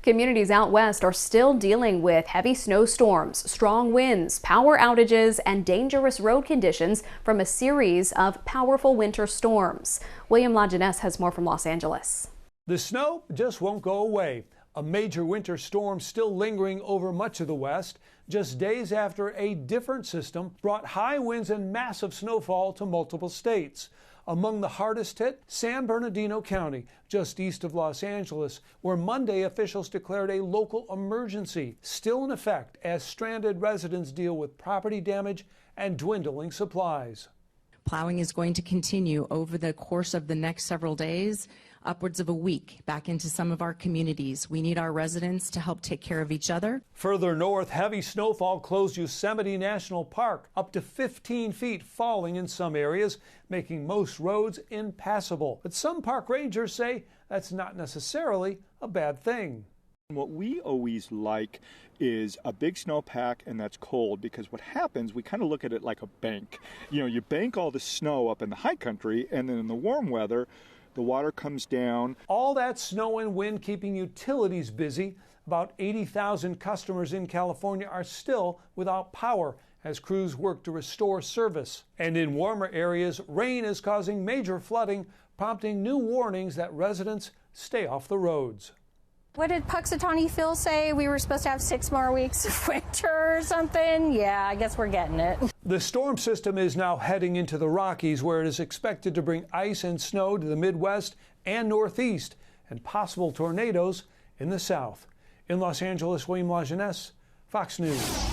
Communities out west are still dealing with heavy snowstorms, strong winds, power outages, and dangerous road conditions from a series of powerful winter storms. William Lajeunesse has more from Los Angeles. The snow just won't go away. A major winter storm still lingering over much of the West, just days after a different system brought high winds and massive snowfall to multiple states. Among the hardest hit, San Bernardino County, just east of Los Angeles, where Monday officials declared a local emergency, still in effect as stranded residents deal with property damage and dwindling supplies. Plowing is going to continue over the course of the next several days, upwards of a week, back into some of our communities. We need our residents to help take care of each other. Further north, heavy snowfall closed Yosemite National Park, up to 15 feet falling in some areas, making most roads impassable. But some park rangers say that's not necessarily a bad thing. What we always like is a big snowpack, and that's cold, because what happens, we kind of look at it like a bank. You bank all the snow up in the high country, and then in the warm weather, the water comes down. All that snow and wind keeping utilities busy. About 80,000 customers in California are still without power as crews work to restore service. And in warmer areas, rain is causing major flooding, prompting new warnings that residents stay off the roads. What did Puxatawny Phil say? We were supposed to have 6 more weeks of winter or something? Yeah, I guess we're getting it. The storm system is now heading into the Rockies, where it is expected to bring ice and snow to the Midwest and Northeast, and possible tornadoes in the South. In Los Angeles, William Lajeunesse, Fox News.